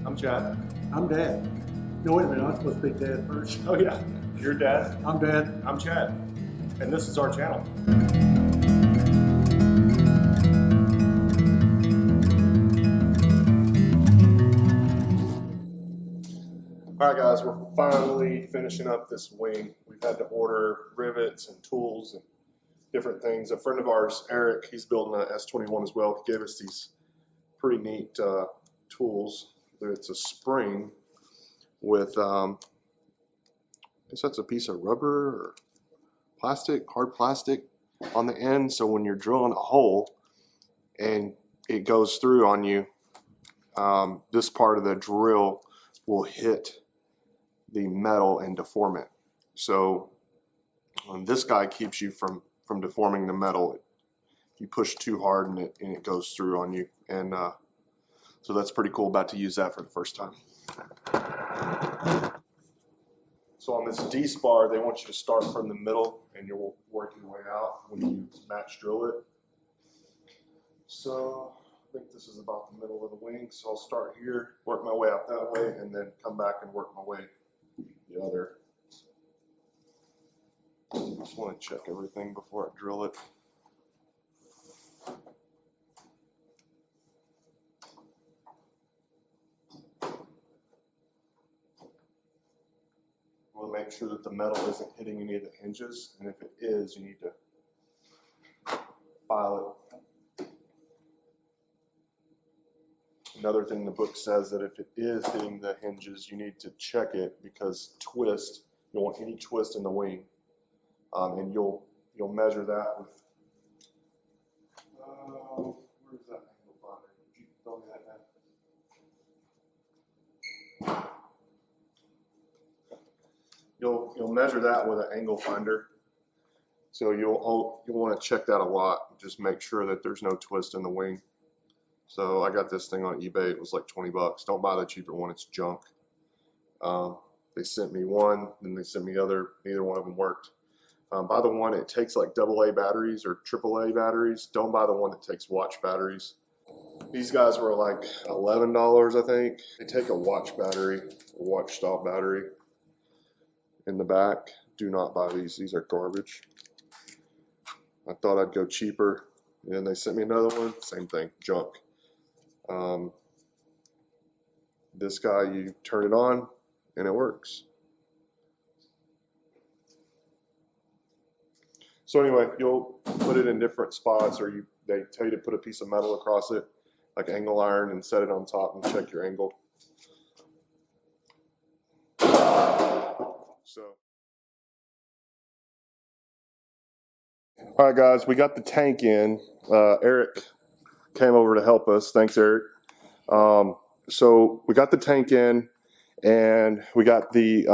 I'm Chad. I'm Dad. No, wait a minute, I'm supposed to be Dad first. Oh yeah, you're Dad. I'm Dad. I'm Chad, and this is our channel. All right, guys, we're finally finishing up this wing. We've had to order rivets and tools and different things. A friend of ours, Eric, he's building an S21 as well. He gave us these pretty neat tools. It's a spring with, I guess that's a piece of rubber or plastic, hard plastic on the end. So when you're drilling a hole and it goes through on you, this part of the drill will hit the metal and deform it. So this guy keeps you from deforming the metal. You push too hard and it goes through on you. And so that's pretty cool. About to use that for the first time. So on this D-spar, they want you to start from the middle and you'll work your way out when you match drill it. So I think this is about the middle of the wing. So I'll start here, work my way out that way, and then come back and work my way the other. Just want to check everything before I drill it. We'll make sure that the metal isn't hitting any of the hinges, and if it is, you need to file it. Another thing the book says that if it is hitting the hinges, you need to check it because twist, you don't want any twist in the wing, and you'll measure that with. Where's that angle finder? Could you tell me that now? You'll measure that with an angle finder. So you'll want to check that a lot. Just make sure that there's no twist in the wing. So I got this thing on eBay. It was like 20 bucks. Don't buy the cheaper one. It's junk. They sent me one, then they sent me other. Neither one of them worked. Buy the one it takes like AA batteries or AAA batteries. Don't buy the one that takes watch batteries. These guys were like $11, I think. They take a watch battery, a watch style battery in the back. Do not buy these. These are garbage. I thought I'd go cheaper. And then they sent me another one. Same thing, junk. This guy, you turn it on and it works. So anyway, you'll put it in different spots, or they tell you to put a piece of metal across it, like angle iron, and set it on top and check your angle. So, all right, guys, we got the tank in. Eric came over to help us. Thanks, Eric. So we got the tank in, and we got the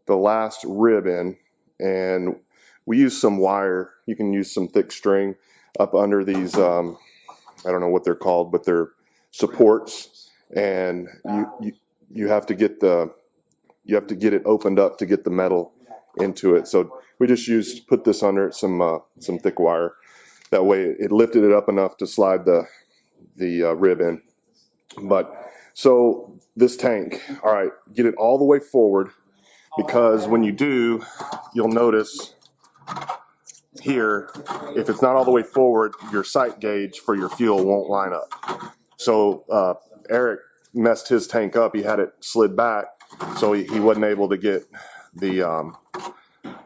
last rib in, and we used some wire. You can use some thick string up under these. I don't know what they're called, but they're supports, and you have to get it opened up to get the metal into it. So we just put this under it, some thick wire. That way it lifted it up enough to slide the rib in. But so this tank, all right, get it all the way forward, because when you do, you'll notice here, if it's not all the way forward, your sight gauge for your fuel won't line up. So Eric messed his tank up. He had it slid back, so he wasn't able to get the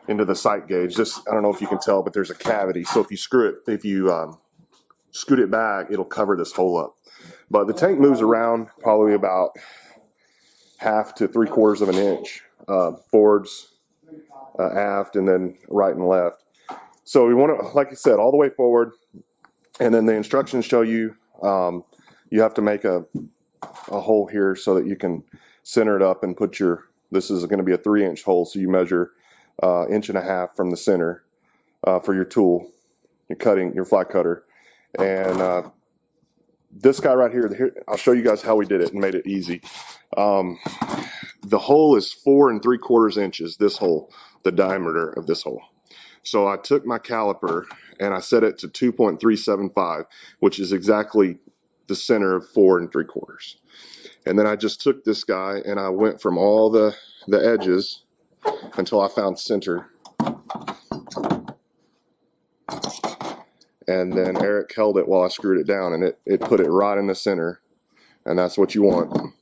into the sight gauge. This, I don't know if you can tell, but there's a cavity. So if you scoot it back, it'll cover this hole up. But the tank moves around probably about 1/2 to 3/4 of an inch, forwards, aft, and then right and left. So we want to, like I said, all the way forward. And then the instructions show you, you have to make a hole here so that you can center it up and put this is going to be a 3-inch hole. So you measure 1.5 inches from the center for your tool, your fly cutter. And this guy right here, I'll show you guys how we did it and made it easy. The hole is 4 3/4 inches, this hole, the diameter of this hole. So I took my caliper and I set it to 2.375, which is exactly the center of 4 3/4. And then I just took this guy and I went from all the edges until I found center. And then Eric held it while I screwed it down, and it put it right in the center. And that's what you want.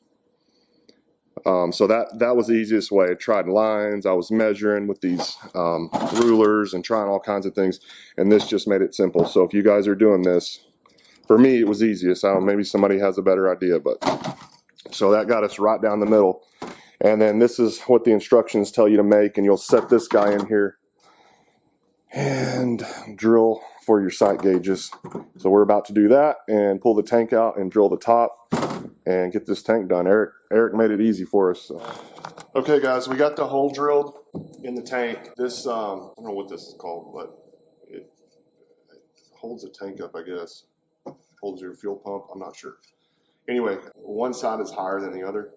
So that was the easiest way. I tried lines. I was measuring with these rulers and trying all kinds of things. And this just made it simple. So if you guys are doing this, for me, it was easiest. I don't know, maybe somebody has a better idea, but so that got us right down the middle. And then this is what the instructions tell you to make, and you'll set this guy in here and drill for your sight gauges. So we're about to do that and pull the tank out and drill the top and get this tank done. Eric made it easy for us. So. Okay, guys, we got the hole drilled in the tank. This, I don't know what this is called, but it holds the tank up, I guess. Holds your fuel pump, I'm not sure. Anyway, one side is higher than the other.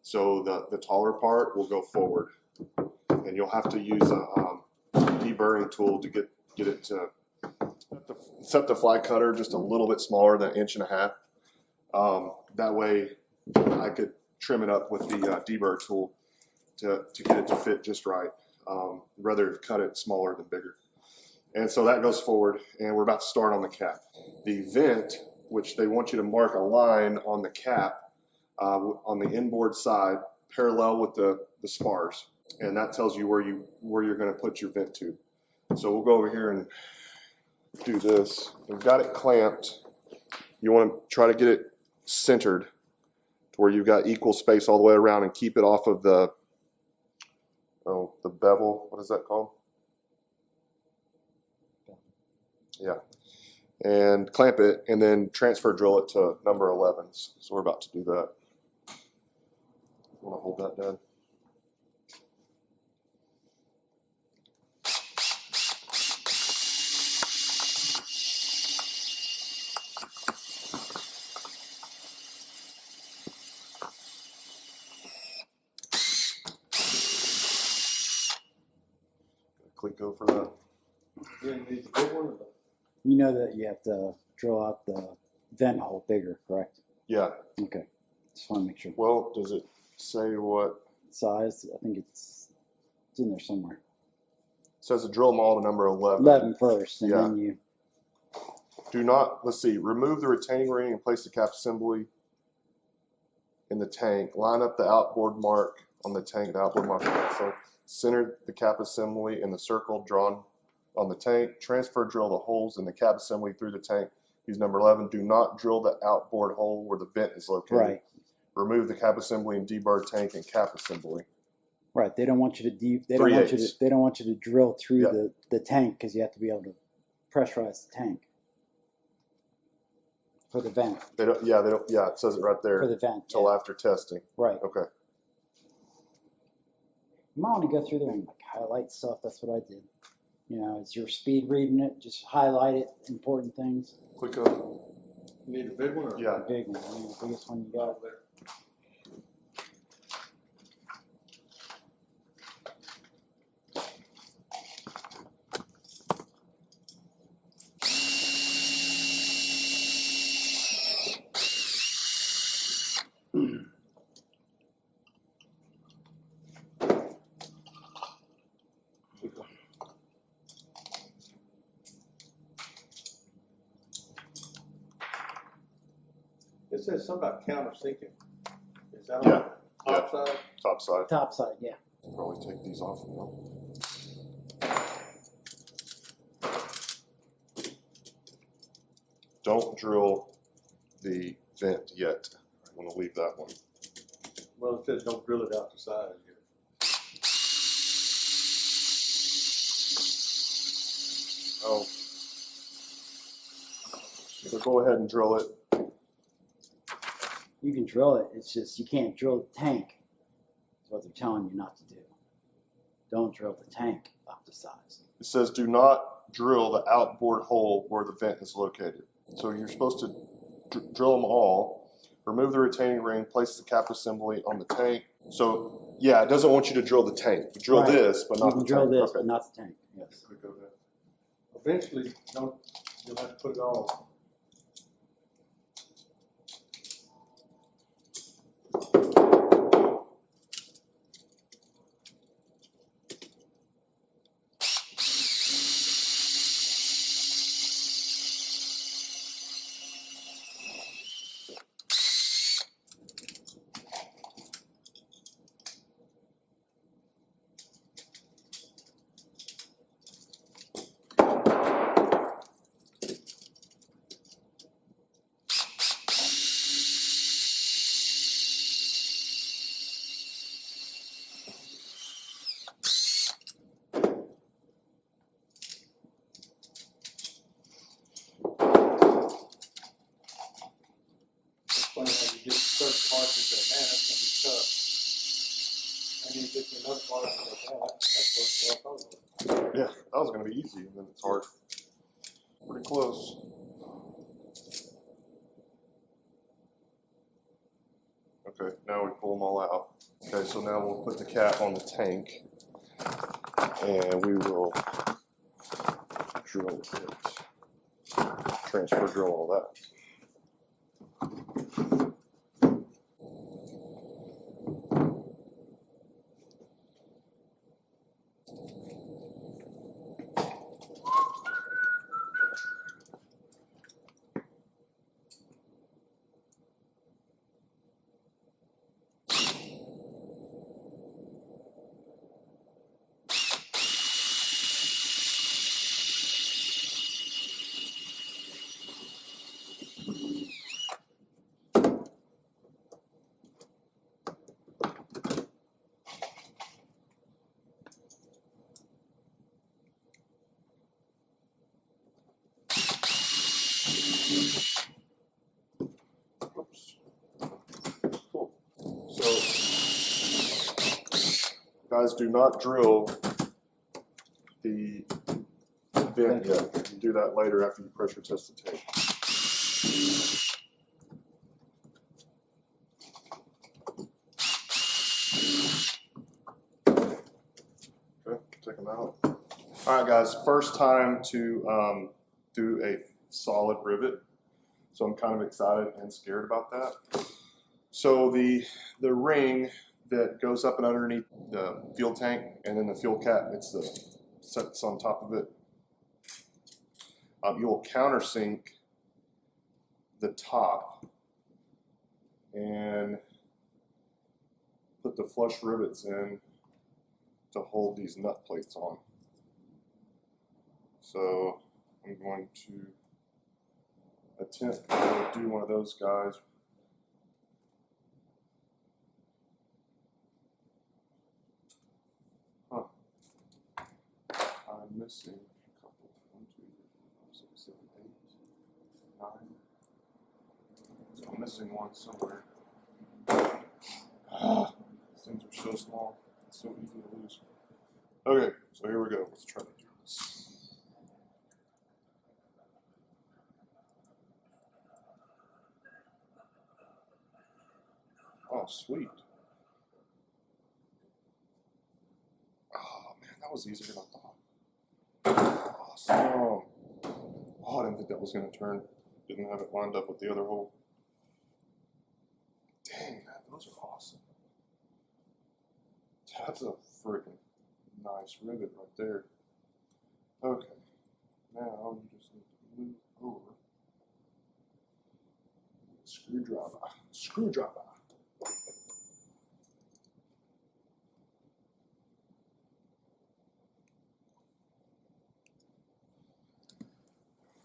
So the taller part will go forward. And you'll have to use a deburring tool to get it to set the fly cutter just a little bit smaller than 1.5 inches. That way I could trim it up with the deburr tool to get it to fit just right. Rather cut it smaller than bigger. And so that goes forward, and we're about to start on the cap. The vent, which they want you to mark a line on the cap on the inboard side, parallel with the spars, and that tells you where you're going to put your vent tube. So we'll go over here and do this. We've got it clamped. You want to try to get it centered to where you've got equal space all the way around, and keep it off of the bevel. What is that called? Yeah. And clamp it, and then transfer drill it to number 11s. So we're about to do that. You want to hold that down? Click go for that. You know that you have to drill out the vent hole bigger, correct? Yeah. Okay. Just want to make sure. Well, does it say what? Size, I think it's in there somewhere. It says to drill them all to number 11. 11 first, and Yeah. then you. Do not, let's see, remove the retaining ring and place the cap assembly in the tank. Line up the outboard mark on the tank, the outboard mark. So center the cap assembly in the circle drawn on the tank. Transfer drill the holes in the cap assembly through the tank. Use number 11. Do not drill the outboard hole where the vent is located. Right. Remove the cap assembly and deburr tank and cap assembly. Right. They don't want you to they don't want you to drill through Yeah. the tank, because you have to be able to pressurize the tank for the vent. They don't. Yeah, it says it right there. For the vent. Until yeah. after testing. Right. Okay. You might want to go through there and like highlight stuff. That's what I did. You know, as you're speed reading it, just highlight it, important things. Click on. You need a big one or? Yeah. The big one, I mean, the biggest one you got. It says something about countersinking. Is that Yeah. on the top side? Top side. Top side, yeah. Probably take these off now. Don't drill the vent yet. I'm going to leave that one. Well, it says don't drill it out the side here. Oh. So go ahead and drill it. You can drill it. It's just you can't drill the tank. That's what they're telling you not to do. Don't drill the tank up to size. It says do not drill the outboard hole where the vent is located. So you're supposed to drill them all. Remove the retaining ring, place the cap assembly on the tank. So yeah, it doesn't want you to drill the tank. You drill Right. this, but You not can the drill tank. this, Okay. but not the tank. Yes. Click over that. Eventually, you'll have to put it all. when you get certain parts and go, man, that's gonna be tough. And then you get to another part and go, man, that's supposed to work over. Yeah, that was gonna be easy, and then it's hard. Pretty close. Okay, now we pull them all out. Okay, so now we'll put the cap on the tank, and we will drill it. Transfer drill all that. Oops. Cool. So, guys, do not drill the vent yet. You do that later after you pressure test the tank. Okay, take them out. All right, guys, first time to do a solid rivet. So I'm kind of excited and scared about that. So the ring that goes up and underneath the fuel tank and then the fuel cap, it's the sets on top of it. You will countersink the top and put the flush rivets in to hold these nut plates on. So I'm going to attempt to do one of those guys. Huh. I'm missing a couple. 1, 2, 3, 4, 5, 6, 7, 8, 9. So I'm missing one somewhere. These things are so small. It's so easy to lose. Okay, so here we go. Let's try to do this. Oh, sweet. Oh, man, that was easier than I thought. Awesome. Oh, I didn't think that was going to turn. Didn't have it lined up with the other hole. Dang, man, those are awesome. That's a freaking nice rivet right there. Okay, now you just need to move over. Screwdriver. Screwdriver.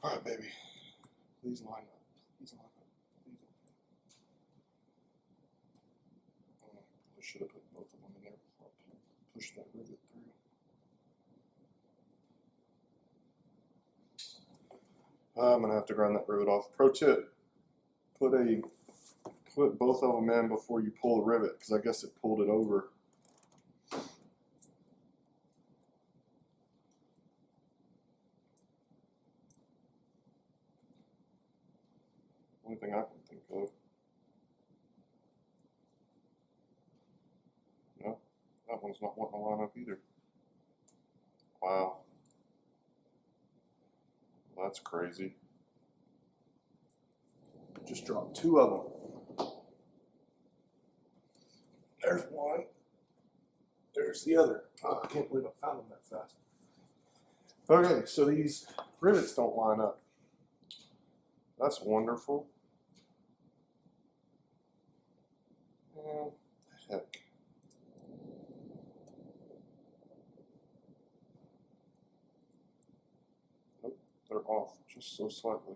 All right, baby. Please line up. Please line up. Please. I should have put both of them in there before I pushed that rivet through. I'm gonna have to grind that rivet off. Pro tip: put both of them in before you pull the rivet, because I guess it pulled it over. Only thing I can think of. No, that one's not wanting to line up either. Wow. Well, that's crazy. Just dropped 2 of them. There's one. There's the other. Oh, I can't believe I found them that fast. Okay, so these rivets don't line up. That's wonderful. And the heck. Nope, they're off just so slightly.